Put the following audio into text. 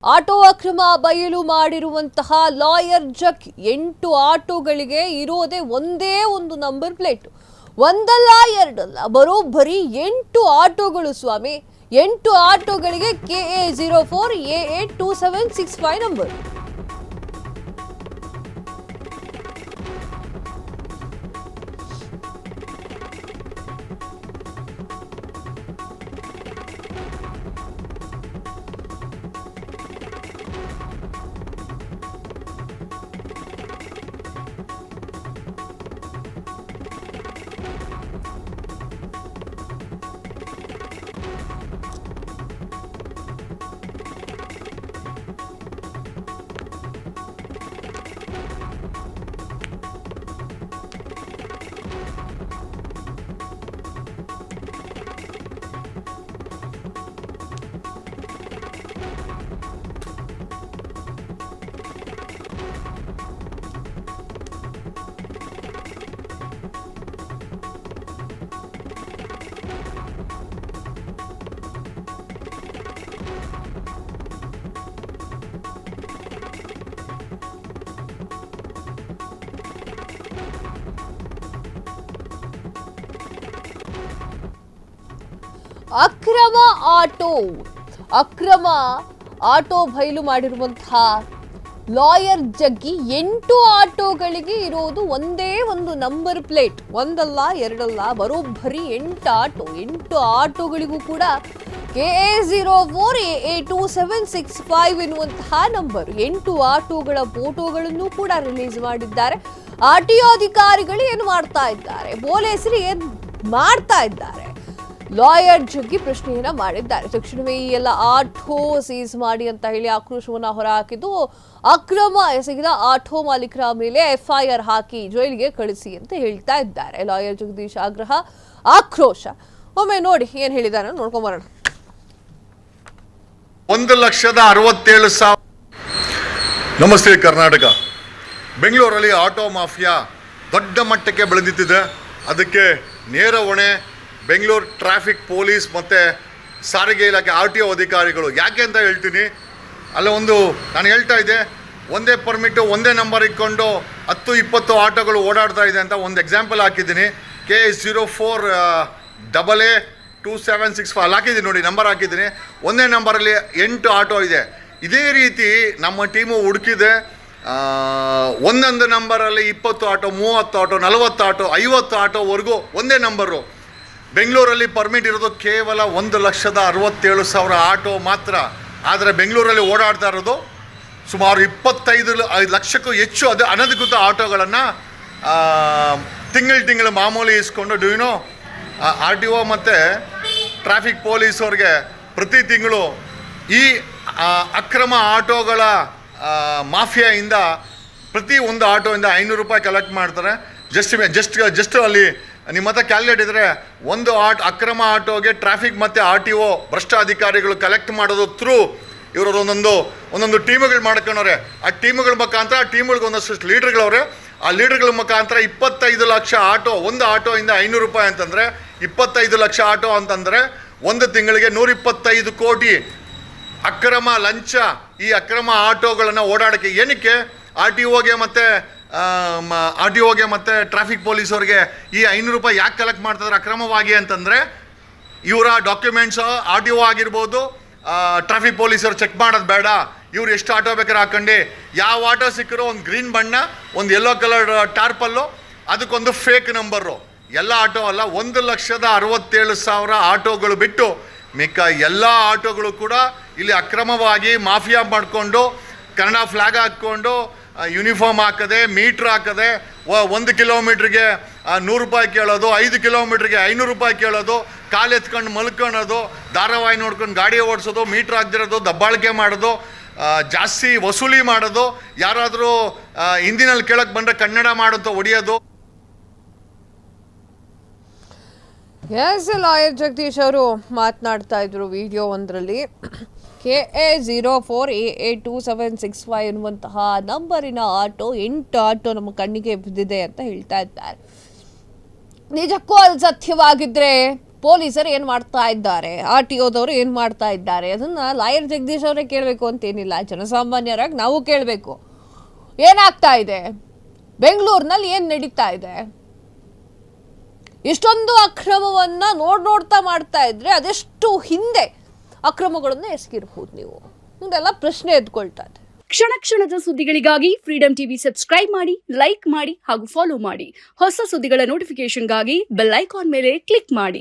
Auto ಅಕ್ರಮ ಬಯಲು ಮಾಡಿರುವಂತಹ ಲಾಯರ್ ಜಗ್ 8 ಆಟೋಗಳಿಗೆ ಇರೋದೇ ಒಂದೇ ಒಂದು ನಂಬರ್ ಪ್ಲೇಟ್. ಒಂದಲ್ಲ ಎರಡಲ್ಲ, ಬರೋಬ್ಬರಿ 8 ಆಟೋಗಳು ಸ್ವಾಮಿ. 8 ಆಟೋಗಳಿಗೆ KA04 AA2765 ನಂಬರ್. ಅಕ್ರಮ ಆಟೋ ಬಯಲು ಮಾಡಿರುವಂತಹ ಲಾಯರ್ ಜಗ್ಗಿ 8 ಆಟೋಗಳಿಗೆ ಇರೋದು ಒಂದೇ ಒಂದು ನಂಬರ್ ಪ್ಲೇಟ್. ಒಂದಲ್ಲ ಎರಡಲ್ಲ, ಬರೋಬ್ಬರಿ 8 ಆಟೋಗಳಿಗೂ ಕೂಡ KA04 AA2765 ಎನ್ನುವಂತಹ ನಂಬರ್. 8 ಆಟೋಗಳ ಫೋಟೋಗಳನ್ನು ಕೂಡ ರಿಲೀಸ್ ಮಾಡಿದ್ದಾರೆ. RTO ಅಧಿಕಾರಿಗಳು ಏನು ಮಾಡ್ತಾ ಇದ್ದಾರೆ, ಪೊಲೀಸರು ಏನು ಮಾಡ್ತಾ ಇದ್ದಾರೆ, ಲಾಯರ್ ಜಗ್ಗಿ ಪ್ರಶ್ನೆಯನ್ನ ಮಾಡಿದ್ದಾರೆ. ತಕ್ಷಣವೇ ಈ ಎಲ್ಲ ಆಟೋ ಸೀಸ್ ಮಾಡಿ ಅಂತ ಹೇಳಿ ಆಕ್ರೋಶವನ್ನ ಹೊರಹಾಕಿದ್ದು, ಅಕ್ರಮ ಎಸಗಿದ ಆಟೋ ಮಾಲೀಕರ ಮೇಲೆ FIR ಹಾಕಿ ಜೈಲಿಗೆ ಕಳಿಸಿ ಅಂತ ಹೇಳ್ತಾ ಇದ್ದಾರೆ. ಲಾಯರ್ ಜಗದೀಶ್ ಆಗ್ರಹ, ಆಕ್ರೋಶ. ಒಮ್ಮೆ ನೋಡಿ ಏನ್ ಹೇಳಿದಾರೆ ನೋಡ್ಕೊಂಡ್ ಬರೋಣ. 1,67,000. ನಮಸ್ತೆ ಕರ್ನಾಟಕ. ಬೆಂಗಳೂರಲ್ಲಿ ಆಟೋ ಮಾಫಿಯಾ ದೊಡ್ಡ ಮಟ್ಟಕ್ಕೆ ಬೆಳೆದಿದೆ. ಅದಕ್ಕೆ ನೇರ ಹೊಣೆ ಬೆಂಗಳೂರು ಟ್ರಾಫಿಕ್ ಪೊಲೀಸ್ ಮತ್ತು ಸಾರಿಗೆ ಇಲಾಖೆ RTO ಅಧಿಕಾರಿಗಳು. ಯಾಕೆ ಅಂತ ಹೇಳ್ತೀನಿ. ಅಲ್ಲ ನಾನು ಹೇಳ್ತಾ ಇದ್ದೆ, ಒಂದೇ ಪರ್ಮಿಟು ಒಂದೇ ನಂಬರ್ ಇಟ್ಕೊಂಡು 10-20 ಆಟೋಗಳು ಓಡಾಡ್ತಾ ಇದೆ ಅಂತ ಒಂದು ಎಕ್ಸಾಂಪಲ್ ಹಾಕಿದ್ದೀನಿ. KA04 AA2765 ಅಲ್ಲಿ ಹಾಕಿದ್ದೀನಿ ನೋಡಿ, ನಂಬರ್ ಹಾಕಿದ್ದೀನಿ. ಒಂದೇ ನಂಬರಲ್ಲಿ 8 ಆಟೋ ಇದೆ. ಇದೇ ರೀತಿ ನಮ್ಮ ಟೀಮು ಹುಡುಕಿದೆ. ಒಂದೊಂದು ನಂಬರಲ್ಲಿ 20 ಆಟೋ, 30 ಆಟೋ, 40 ಆಟೋ, 50 ಆಟೋವರೆಗೂ ಒಂದೇ ನಂಬರು. ಬೆಂಗಳೂರಲ್ಲಿ ಪರ್ಮಿಟ್ ಇರೋದು ಕೇವಲ 1,67,000 ಆಟೋ ಮಾತ್ರ. ಆದರೆ ಬೆಂಗಳೂರಲ್ಲಿ ಓಡಾಡ್ತಾ ಇರೋದು ಸುಮಾರು 25 ಲಕ್ಷಕ್ಕೂ ಹೆಚ್ಚು ಅನಧಿಕೃತ ಆಟೋಗಳನ್ನು ತಿಂಗಳು ಮಾಮೂಲಿ ಇಸ್ಕೊಂಡು RTO ಮತ್ತು ಟ್ರಾಫಿಕ್ ಪೊಲೀಸವ್ರಿಗೆ ಪ್ರತಿ ತಿಂಗಳು ಈ ಅಕ್ರಮ ಆಟೋಗಳ ಮಾಫಿಯಾಯಿಂದ ಪ್ರತಿ ಒಂದು ಆಟೋಯಿಂದ 500 ರೂಪಾಯಿ ಕಲೆಕ್ಟ್ ಮಾಡ್ತಾರೆ. ಜಸ್ಟ್ ಅಲ್ಲಿ ನಿಮ್ಮ ಹತ್ರ ಕ್ಯಾಲ್ಕುಲೇಟ್ ಇದ್ದರೆ ಒಂದು ಅಕ್ರಮ ಆಟೋಗೆ ಟ್ರಾಫಿಕ್ ಮತ್ತು RTO ಭ್ರಷ್ಟ ಅಧಿಕಾರಿಗಳು ಕಲೆಕ್ಟ್ ಮಾಡೋದು ಥ್ರೂ ಇವರು ಒಂದೊಂದು ಟೀಮ್ಗಳು ಮಾಡ್ಕೊಂಡವ್ರೆ. ಆ ಟೀಮ್ಗಳ ಮುಖಾಂತರ ಟೀಮ್ಗಳಿಗೆ ಒಂದಷ್ಟು ಲೀಡರ್ಗಳವ್ರೆ. ಆ ಲೀಡರ್ಗಳ ಮುಖಾಂತರ 25 ಲಕ್ಷ ಆಟೋ, ಒಂದು ಆಟೋಯಿಂದ 500 ರೂಪಾಯಿ ಅಂತಂದರೆ 25 ಲಕ್ಷ ಆಟೋ ಅಂತಂದರೆ ಒಂದು ತಿಂಗಳಿಗೆ 125 ಕೋಟಿ ಅಕ್ರಮ ಲಂಚ ಈ ಅಕ್ರಮ ಆಟೋಗಳನ್ನು ಓಡಾಡೋಕ್ಕೆ. ಏನಕ್ಕೆ RTOಗೆ ಮತ್ತು ಟ್ರಾಫಿಕ್ ಪೊಲೀಸವ್ರಿಗೆ ಈ 500 ರೂಪಾಯಿ ಯಾಕೆ ಕಲೆಕ್ಟ್ ಮಾಡ್ತಿದ್ದಾರೆ ಅಕ್ರಮವಾಗಿ ಅಂತಂದರೆ, ಇವರ ಡಾಕ್ಯುಮೆಂಟ್ಸ್ RTO ಆಗಿರ್ಬೋದು, ಟ್ರಾಫಿಕ್ ಪೊಲೀಸರು ಚೆಕ್ ಮಾಡೋದು ಬೇಡ. ಇವ್ರು ಎಷ್ಟು ಆಟೋ ಬೇಕಾದ್ರೆ ಹಾಕೊಂಡು, ಯಾವ ಆಟೋ ಸಿಕ್ಕರೂ ಒಂದು ಗ್ರೀನ್ ಬಣ್ಣ, ಒಂದು ಯೆಲ್ಲೋ ಕಲರ್ ಟಾರ್ಪಲ್ಲು, ಅದಕ್ಕೊಂದು ಫೇಕ್ ನಂಬರು. ಎಲ್ಲ ಆಟೋ ಅಲ್ಲ, 1,67,000 ಆಟೋಗಳು ಬಿಟ್ಟು ಮಿಕ್ಕ ಎಲ್ಲ ಆಟೋಗಳು ಕೂಡ ಇಲ್ಲಿ ಅಕ್ರಮವಾಗಿ ಮಾಫಿಯಾ ಮಾಡಿಕೊಂಡು ಕನ್ನಡ ಫ್ಲಾಗ್ ಹಾಕ್ಕೊಂಡು ಯೂನಿಫಾರ್ಮ್ ಹಾಕದೆ, ಮೀಟ್ರ್ ಹಾಕದೆ, 1 ಕಿಲೋಮೀಟ್ರಿಗೆ 100 ರೂಪಾಯಿ ಕೇಳೋದು, 5 ಕಿಲೋಮೀಟ್ರಿಗೆ 500 ರೂಪಾಯಿ ಕೇಳೋದು, ಕಾಲು ಎತ್ಕೊಂಡು ಮಲ್ಕೊಳ್ಳೋದು, ಧಾರಾವಾಹಿ ನೋಡ್ಕೊಂಡು ಗಾಡಿ ಓಡಿಸೋದು, ಮೀಟ್ರ್ ಹಾಕ್ದಿರೋದು, ದಬ್ಬಾಳಿಕೆ ಮಾಡೋದು, ಜಾಸ್ತಿ ವಸೂಲಿ ಮಾಡೋದು, ಯಾರಾದರೂ ಹಿಂದಿನಲ್ಲಿ ಕೇಳಕ್ಕೆ ಬಂದರೆ ಕನ್ನಡ ಮಾಡೋಂಥ ಹೊಡೆಯೋದು. ಲಾಯರ್ ಜಗದೀಶ್ ಅವರು ಮಾತನಾಡ್ತಾ ಇದ್ರು ವಿಡಿಯೋ ಒಂದರಲ್ಲಿ. KA04 AA2765 ಎನ್ನುವಂತಹ ನಂಬರಿನ ಆಟೋ 8 ಆಟೋ ನಮ್ಮ ಕಣ್ಣಿಗೆ ಬಿದ್ದಿದೆ ಅಂತ ಹೇಳ್ತಾ ಇದ್ದಾರೆ. ನಿಜಕ್ಕೂ ಅದು ಸತ್ಯವಾಗಿದ್ರೆ ಪೊಲೀಸರು ಏನು ಮಾಡ್ತಾ ಇದ್ದಾರೆ, RTOದವರು ಏನು ಮಾಡ್ತಾ ಇದ್ದಾರೆ, ಅದನ್ನು ಲಾಯರ್ ಜಗದೀಶ್ ಅವರೇ ಕೇಳಬೇಕು ಅಂತೇನಿಲ್ಲ, ಜನಸಾಮಾನ್ಯರಾಗಿ ನಾವು ಕೇಳಬೇಕು. ಏನಾಗ್ತಾ ಇದೆ ಬೆಂಗಳೂರಿನಲ್ಲಿ, ಏನು ನಡೀತಾ ಇದೆ? ಇಷ್ಟೊಂದು ಅಕ್ರಮವನ್ನು ನೋಡ್ತಾ ಮಾಡ್ತಾ ಇದ್ರೆ ಅದೆಷ್ಟು ಹಿಂದೆ ಅಕ್ರಮಗಳನ್ನು ಎಸಗಿರ್ಬೋದು ನೀವು? ಇದೆಲ್ಲ ಪ್ರಶ್ನೆ ಎದ್ಕೊಳ್ತಾ ಇದೆ. ಕ್ಷಣ ಕ್ಷಣದ ಸುದ್ದಿಗಳಿಗಾಗಿ ಫ್ರೀಡಂ ಟಿವಿ ಸಬ್ಸ್ಕ್ರೈಬ್ ಮಾಡಿ, ಲೈಕ್ ಮಾಡಿ ಹಾಗೂ ಫಾಲೋ ಮಾಡಿ. ಹೊಸ ಸುದ್ದಿಗಳ ನೋಟಿಫಿಕೇಶನ್ಗಾಗಿ ಬೆಲ್ ಐಕಾನ್ ಮೇಲೆ ಕ್ಲಿಕ್ ಮಾಡಿ.